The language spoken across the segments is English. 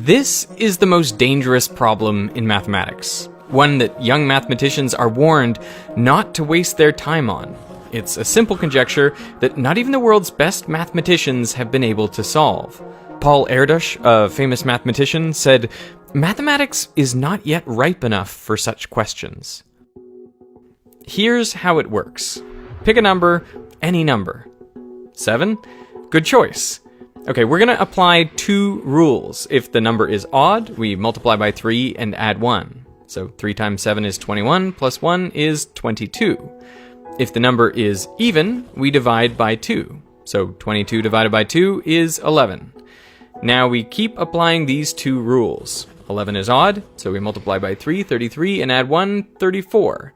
This is the most dangerous problem in mathematics, one that young mathematicians are warned not to waste their time on. It's a simple conjecture that not even the world's best mathematicians have been able to solve. Paul Erdős, a famous mathematician, said, "Mathematics is not yet ripe enough for such questions." Here's how it works. Pick a number, any number. 7? Good choice. Okay, we're going to apply two rules. If the number is odd, we multiply by 3 and add 1. So 3 times 7 is 21, plus 1 is 22. If the number is even, we divide by 2. So 22 divided by 2 is 11. Now we keep applying these two rules. 11 is odd, so we multiply by 3, 33, and add 1, 34.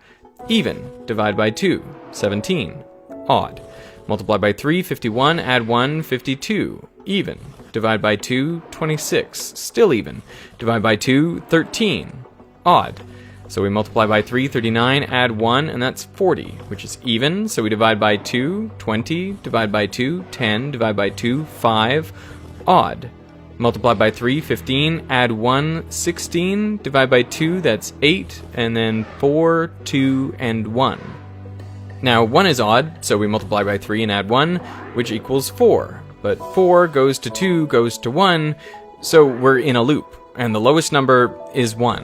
Even, divide by 2, 17. Odd. Multiply by 3, 51, add 1, 52. Even. Divide by 2, 26. Still even. Divide by 2, 13. Odd. So we multiply by 3, 39, add 1, and that's 40, which is even. So we divide by 2, 20. Divide by 2, 10. Divide by 2, 5. Odd. Multiply by 3, 15. Add 1, 16. Divide by 2, that's 8. And then 4, 2, and 1. Now 1 is odd, so we multiply by 3 and add 1, which equals 4. But 4 goes to 2 goes to 1, so we're in a loop, and the lowest number is 1.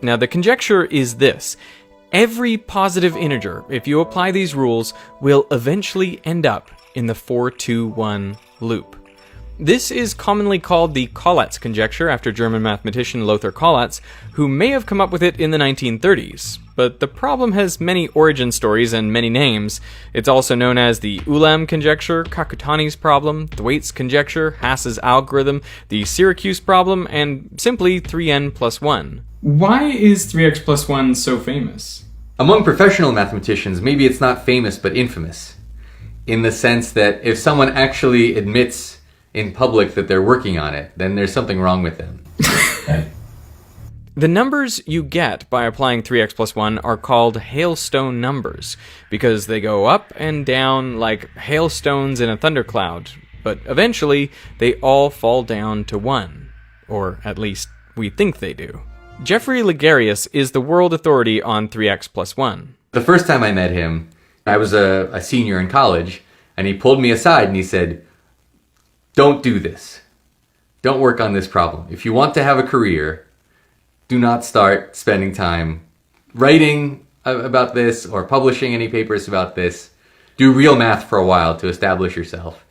Now the conjecture is this. Every positive integer, if you apply these rules, will eventually end up in the 4-2-1 loop. This is commonly called the Collatz conjecture after German mathematician Lothar Collatz, who may have come up with it in the 1930s. But the problem has many origin stories and many names. It's also known as the Ulam conjecture, Kakutani's problem, Thwaites conjecture, Haas's algorithm, the Syracuse problem, and simply 3n plus 1. Why is 3x plus 1 so famous? Among professional mathematicians, maybe it's not famous but infamous, in the sense that if someone actually admits in public that they're working on it, then there's something wrong with them. The numbers you get by applying 3x plus 1 are called hailstone numbers, because they go up and down like hailstones in a thundercloud, but eventually they all fall down to 1. Or at least, we think they do. Geoffrey Ligarius is the world authority on 3x plus 1. The first time I met him, I was a senior in college, and he pulled me aside and he said, "Don't do this. Don't work on this problem. If you want to have a career, do not start spending time writing about this or publishing any papers about this. Do real math for a while to establish yourself."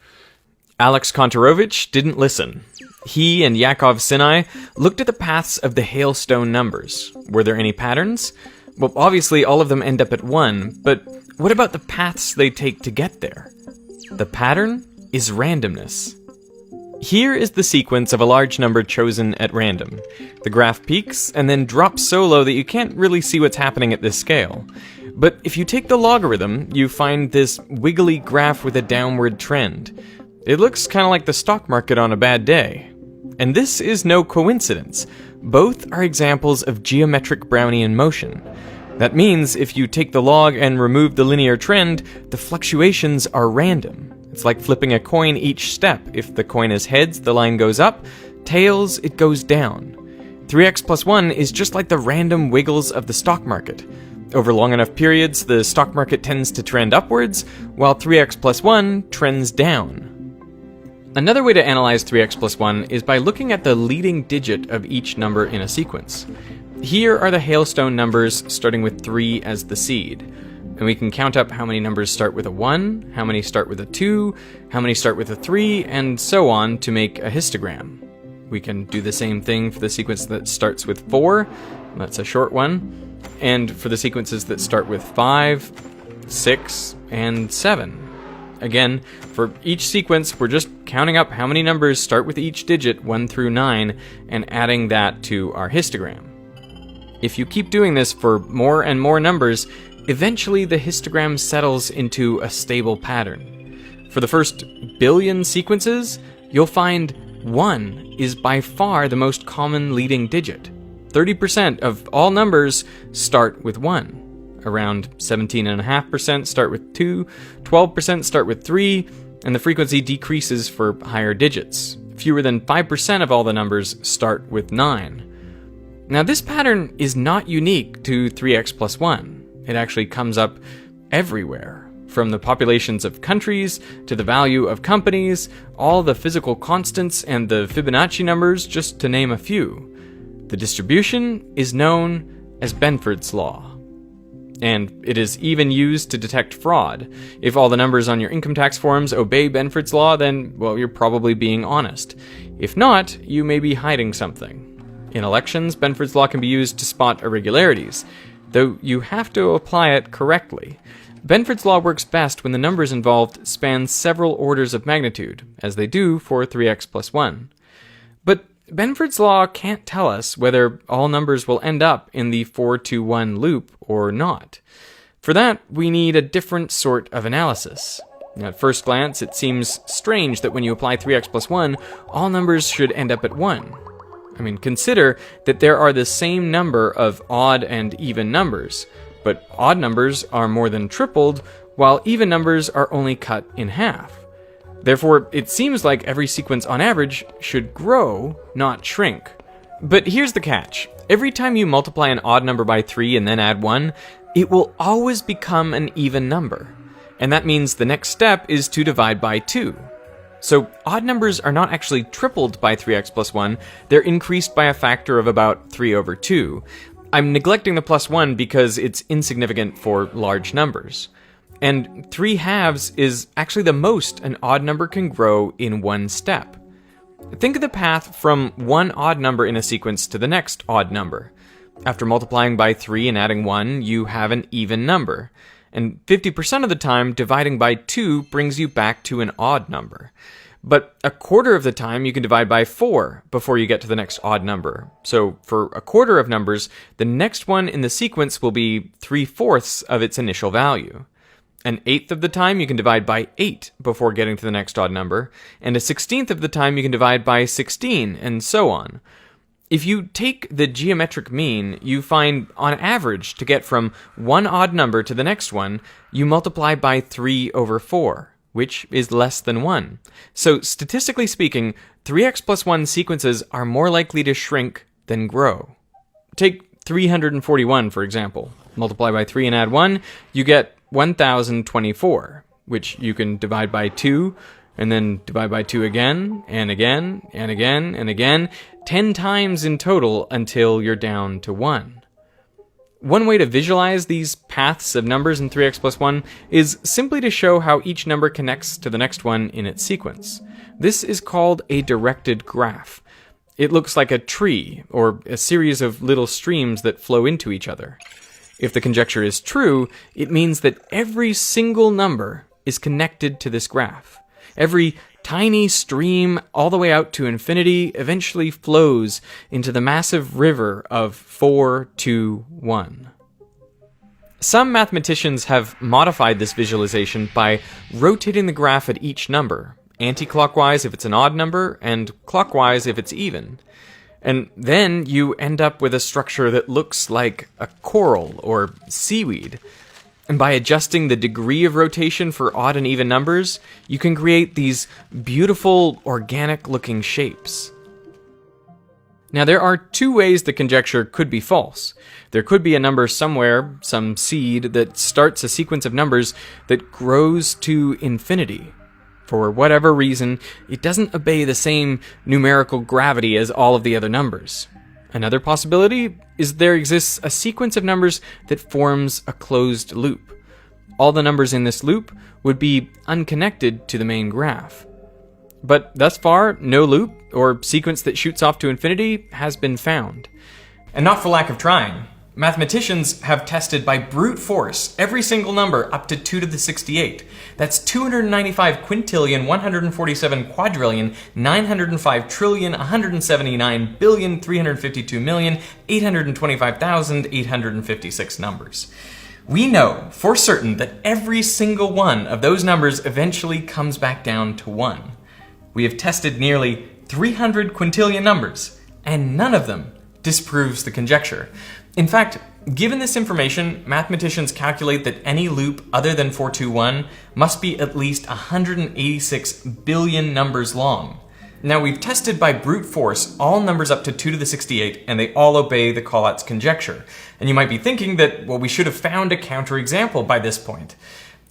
Alex Kontorovich didn't listen. He and Yakov Sinai looked at the paths of the hailstone numbers. Were there any patterns? Well, obviously all of them end up at 1, but what about the paths they take to get there? The pattern is randomness. Here is the sequence of a large number chosen at random. The graph peaks and then drops so low that you can't really see what's happening at this scale. But if you take the logarithm, you find this wiggly graph with a downward trend. It looks kind of like the stock market on a bad day. And this is no coincidence. Both are examples of geometric Brownian motion. That means if you take the log and remove the linear trend, the fluctuations are random. It's like flipping a coin each step. If the coin is heads, the line goes up. Tails, it goes down. 3x plus 1 is just like the random wiggles of the stock market. Over long enough periods, the stock market tends to trend upwards, while 3x plus 1 trends down. Another way to analyze 3x plus 1 is by looking at the leading digit of each number in a sequence. Here are the hailstone numbers starting with 3 as the seed. And we can count up how many numbers start with a 1, how many start with a 2, how many start with a 3, and so on to make a histogram. We can do the same thing for the sequence that starts with 4, that's a short one, and for the sequences that start with 5, 6, and 7. Again, for each sequence, we're just counting up how many numbers start with each digit 1 through 9 and adding that to our histogram. If you keep doing this for more and more numbers, eventually the histogram settles into a stable pattern. For the first billion sequences, you'll find 1 is by far the most common leading digit. 30% of all numbers start with 1. Around 17.5% start with 2, 12% start with 3, and the frequency decreases for higher digits. fewer than 5% of all the numbers start with 9. Now, this pattern is not unique to 3x plus 1. It actually comes up everywhere, from the populations of countries to the value of companies, all the physical constants and the Fibonacci numbers, just to name a few. The distribution is known as Benford's law. And it is even used to detect fraud. If all the numbers on your income tax forms obey Benford's law, then, well, you're probably being honest. If not, you may be hiding something. In elections, Benford's law can be used to spot irregularities, though you have to apply it correctly. Benford's law works best when the numbers involved span several orders of magnitude, as they do for 3x plus 1. But Benford's law can't tell us whether all numbers will end up in the 4-to-1 loop or not. For that, we need a different sort of analysis. At first glance, it seems strange that when you apply 3x plus 1, all numbers should end up at 1. Consider that there are the same number of odd and even numbers, but odd numbers are more than tripled, while even numbers are only cut in half. Therefore, it seems like every sequence on average should grow, not shrink. But here's the catch. Every time you multiply an odd number by 3 and then add 1, it will always become an even number. And that means the next step is to divide by 2. So odd numbers are not actually tripled by 3x plus 1, they're increased by a factor of about 3 over 2. I'm neglecting the plus 1 because it's insignificant for large numbers. And 3 halves is actually the most an odd number can grow in one step. Think of the path from one odd number in a sequence to the next odd number. After multiplying by 3 and adding 1, you have an even number. And 50% of the time, dividing by 2 brings you back to an odd number. But a quarter of the time, you can divide by 4 before you get to the next odd number. So for a quarter of numbers, the next one in the sequence will be 3/4 of its initial value. An eighth of the time, you can divide by 8 before getting to the next odd number. And a 16th of the time, you can divide by 16, and so on. If you take the geometric mean, you find, on average, to get from one odd number to the next one, you multiply by 3 over 4, which is less than 1. So, statistically speaking, 3x plus 1 sequences are more likely to shrink than grow. Take 341, for example. Multiply by 3 and add 1, you get 1024, which you can divide by 2, and then divide by 2 again, and again, and again, and again, 10 times in total until you're down to 1. One way to visualize these paths of numbers in 3x plus 1 is simply to show how each number connects to the next one in its sequence. This is called a directed graph. It looks like a tree, or a series of little streams that flow into each other. If the conjecture is true, it means that every single number is connected to this graph. Every tiny stream all the way out to infinity eventually flows into the massive river of 4, 2, 1. Some mathematicians have modified this visualization by rotating the graph at each number, anti-clockwise if it's an odd number, and clockwise if it's even. And then you end up with a structure that looks like a coral or seaweed. And by adjusting the degree of rotation for odd and even numbers, you can create these beautiful, organic-looking shapes. Now, there are two ways the conjecture could be false. There could be a number somewhere, some seed, that starts a sequence of numbers that grows to infinity. For whatever reason, it doesn't obey the same numerical gravity as all of the other numbers. Another possibility is there exists a sequence of numbers that forms a closed loop. All the numbers in this loop would be unconnected to the main graph. But thus far, no loop or sequence that shoots off to infinity has been found. And not for lack of trying. Mathematicians have tested by brute force every single number up to 2 to the 68. That's 295 quintillion, 147 quadrillion, 905 trillion, 179 billion, 352 million, 825,856 numbers. We know for certain that every single one of those numbers eventually comes back down to 1. We have tested nearly 300 quintillion numbers, and none of them disproves the conjecture. In fact, given this information, mathematicians calculate that any loop other than 421 must be at least 186 billion numbers long. Now, we've tested by brute force all numbers up to 2 to the 68, and they all obey the Collatz conjecture. And you might be thinking that, well, we should have found a counterexample by this point.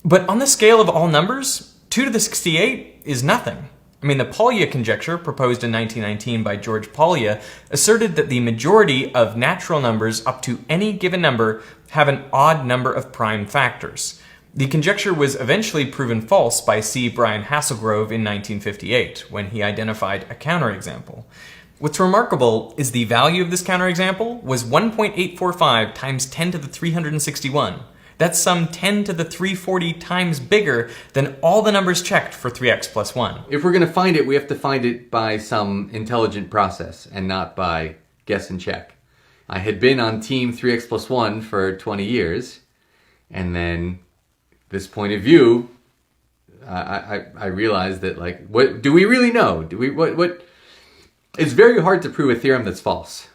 But on the scale of all numbers, 2 to the 68 is nothing. I mean, the Polya conjecture, proposed in 1919 by George Polya, asserted that the majority of natural numbers up to any given number have an odd number of prime factors. The conjecture was eventually proven false by C. Brian Hasselgrove in 1958, when he identified a counterexample. What's remarkable is the value of this counterexample was 1.845 times 10 to the 361. That's some 10 to the 340 times bigger than all the numbers checked for 3x plus 1. If we're going to find it, we have to find it by some intelligent process and not by guess and check. I had been on team 3x plus 1 for 20 years, and then this point of view, I realized that, like, what do we really know? What? It's very hard to prove a theorem that's false.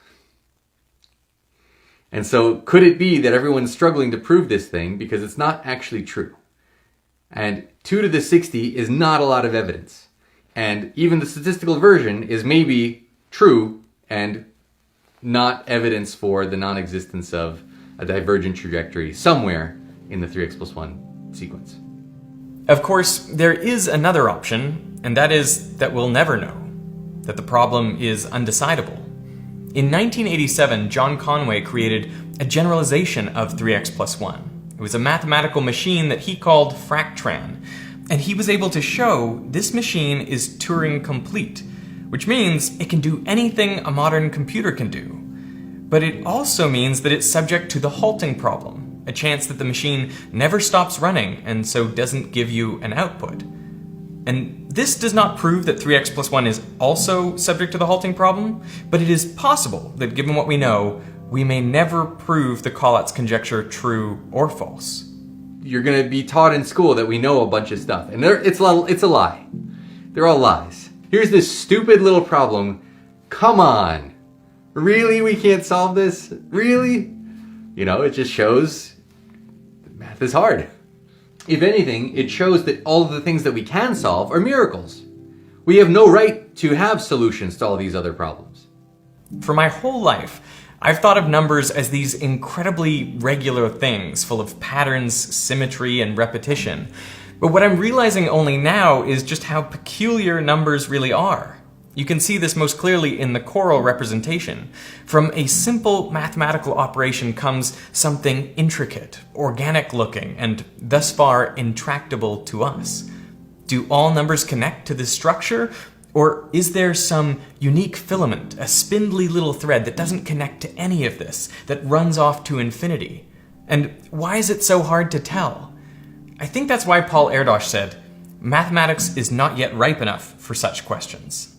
And so, could it be that everyone's struggling to prove this thing because it's not actually true? And 2 to the 60 is not a lot of evidence. And even the statistical version is maybe true and not evidence for the non-existence of a divergent trajectory somewhere in the 3x plus 1 sequence. Of course, there is another option, and that is that we'll never know, that the problem is undecidable. In 1987, John Conway created a generalization of 3x plus 1. It was a mathematical machine that he called Fractran, and he was able to show this machine is Turing complete, which means it can do anything a modern computer can do. But it also means that it's subject to the halting problem, a chance that the machine never stops running and so doesn't give you an output. And this does not prove that 3x plus 1 is also subject to the halting problem, but it is possible that given what we know, we may never prove the Collatz conjecture true or false. You're going to be taught in school that we know a bunch of stuff, and it's a lie. They're all lies. Here's this stupid little problem. Come on. Really? We can't solve this? Really? You know, it just shows that math is hard. If anything, it shows that all of the things that we can solve are miracles. We have no right to have solutions to all these other problems. For my whole life, I've thought of numbers as these incredibly regular things, full of patterns, symmetry, and repetition. But what I'm realizing only now is just how peculiar numbers really are. You can see this most clearly in the choral representation. From a simple mathematical operation comes something intricate, organic-looking, and thus far intractable to us. Do all numbers connect to this structure? Or is there some unique filament, a spindly little thread that doesn't connect to any of this, that runs off to infinity? And why is it so hard to tell? I think that's why Paul Erdős said, "Mathematics is not yet ripe enough for such questions."